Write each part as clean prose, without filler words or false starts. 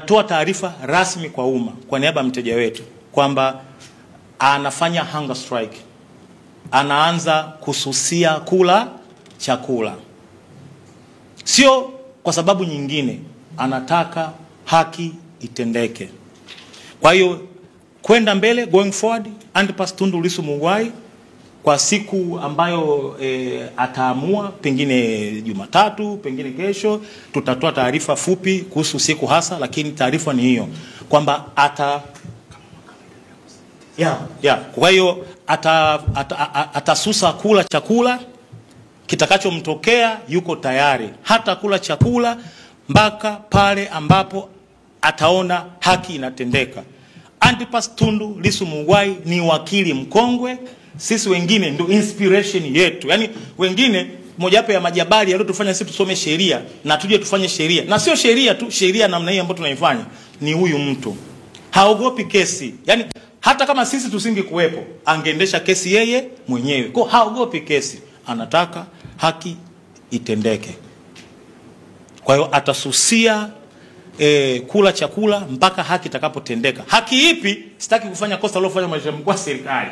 Toa taarifa rasmi kwa umma kwa niaba ya mteja wetu kwamba anafanya hunger strike. Anaanza kususia kula chakula. Sio kwa sababu nyingine, anataka haki itendeke. Kwa hiyo kwenda mbele, going forward, Antipas Tundu Lissu Mughwai kwa siku ambayo ataamua, pengine Jumatatu, pengine kesho, tutatoa taarifa fupi kuhusu siku hasa, lakini taarifa ni hiyo kwamba kwa hiyo atasusa kula chakula. Kitakachomtokea yuko tayari hata kula chakula mpaka pale ambapo ataona haki inatendeka. Antipas Tundu Lissu Mughwai ni wakili mkongwe. Sisi wengine ndio inspiration yetu. Yani wengine mojawapo ya majabali yaliyotufanya sisi tusome sheria na tuje tufanye sheria. Na sio sheria tu, sheria namna hii ambayo tunaifanya ni huyu mtu. Haogopi kesi. Yani hata kama sisi tusingekuwepo, angeendesha kesi yeye mwenyewe. Kwa haogopi kesi, anataka haki itendeke. Kwa hiyo atasusia kula chakula mpaka haki itakapotendeka. Haki ipi? Sitaki kufanya kosa alilofanya maisha mkuu wa serikali.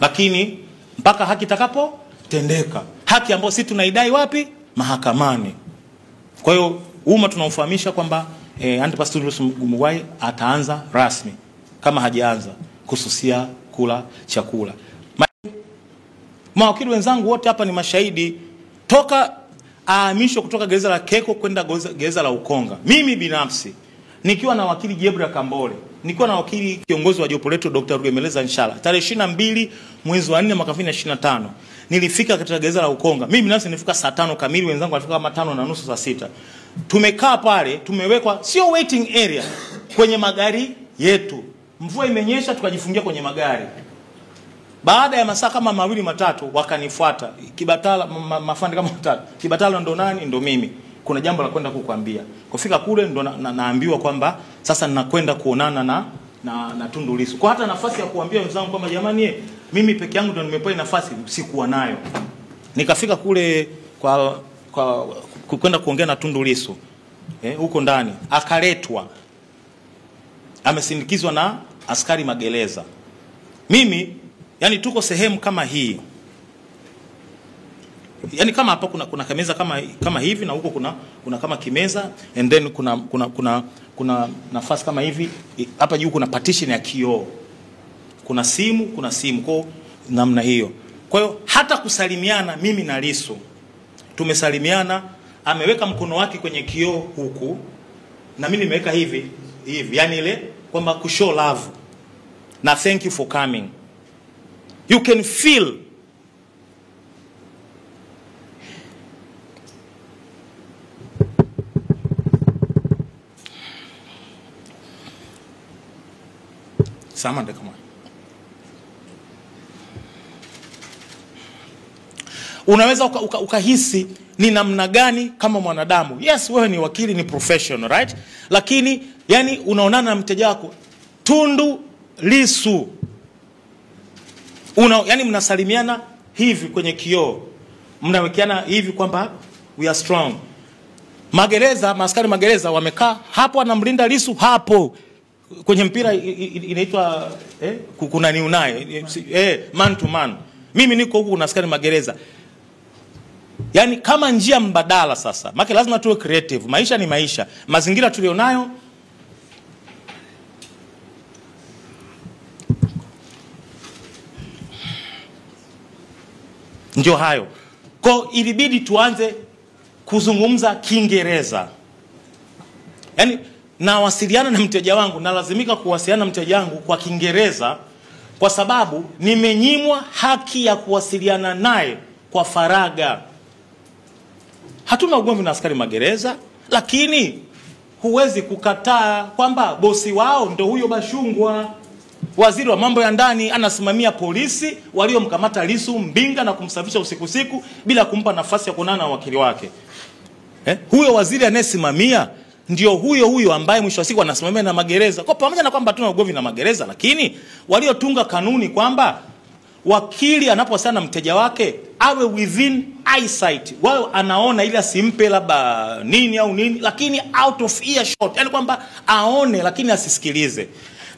Lakini mpaka haki itakapotendeka. Haki ambayo sisi tunaidai wapi? Mahakamani. Kwa hiyo umma tunaufahamisha kwamba Antipas Tundu Lissu Mughwai ataanza rasmi, kama hajaanza, kususia kula chakula. Mawakili wenzangu wote hapa ni mashahidi. Toka ahamishwe kutoka gereza la Keko kwenda gereza la Ukonga, mimi binafsi nikiwa na wakili Jebra Kambole, nikiwa na wakili kiongozi wa jopo letu Dr. Rugemeleza Nshala, tarehe 22 mwezi wa 4 mwaka 2025 nilifika katika gereza la Ukonga. Mimi binafsi nilifika saa 5 kamili, wenzangu walifika kama 5:30 saa 6. Tumekaa pale, tumewekwa sio waiting area, kwenye magari yetu. Mvua imenyesha, tukajifungia kwenye magari. Baada ya masaa kama 2-3 wakanifuata Kibatala, mafande kama 3. Kibatala ndo nani? Ndo mimi. Kuna jambo la kwenda kukuambia. Kufika kule ndo naambiwa kwamba sasa ninakwenda kuonana na Tundu Lissu. Kwa hata nafasi ya kuambia wenzangu kwamba jamani, mimi peke yangu ndo nimepewa nafasi, sikuwa nayo. Nikafika kule kwa kwenda kuongea na Tundu Lissu. Huko ndani akaletwa, amesindikizwa na askari magereza. Mimi yani tuko sehemu kama hii. Yani kama hapa kuna kameza kama hivi, na huko kuna kama kimeza, and then kuna nafasi kama hivi. Hapa juu kuna partition ya kioo. Kuna simu kwa namna hiyo. Kwa hiyo hata kusalimiana mimi na Lissu tumesalimiana, ameweka mkono wake kwenye kioo huku na mimi nimeweka hivi. Yani ile kwamba ku show love na thank you for coming. You can feel Samande kama unaweza ukahisi ni namna gani kama mwanadamu. Yes, wewe ni wakili, ni professional, right? Lakini yani unaonana na mteja wako Tundu Lissu, yani mnasalimiana hivi kwenye kioo, mnawekeana hivi kwamba we are strong. Magereza, maaskari magereza wamekaa hapo, anamlinda Lissu hapo. Kwenye mpira inaitwa kuna ni unaye man to man. Mimi niko huku, kuna askari magereza. Yani kama njia mbadala sasa. Maana lazima tuwe creative. Maisha ni maisha. Mazingira tulionayo ndio hayo. Kwa ilibidi tuanze kuzungumza Kiingereza. Yani nawasiliana na mteja wangu, na lazimika kuwasiliana na mteja wangu kwa Kiingereza kwa sababu nimenyimwa haki ya kuwasiliana naye kwa faraga. Hatuna ugomvi na askari magereza, lakini huwezi kukataa kwamba bosi wao ndio huyo Bashungwa, waziri wa mambo ya ndani, anasimamia polisi waliomkamata Lissu Mbinga na kumsafisha usiku bila kumpa nafasi ya kuonana na wakili wake. Huyo waziri anayesimamia ndio huyo ambaye mwisho wa siku anasimamia na magereza. Kwa pamoja na kwamba hatuna ugomvi na magereza, lakini waliotunga kanuni kwamba wakili anaposana na mteja wake awe within eyesight, wao anaona ili asimpe labda nini au nini, lakini out of earshot, yani kwamba aone lakini asisikilize.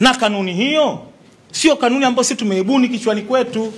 Na kanuni hiyo sio kanuni ambayo sisi tumeibuni kichwani kwetu.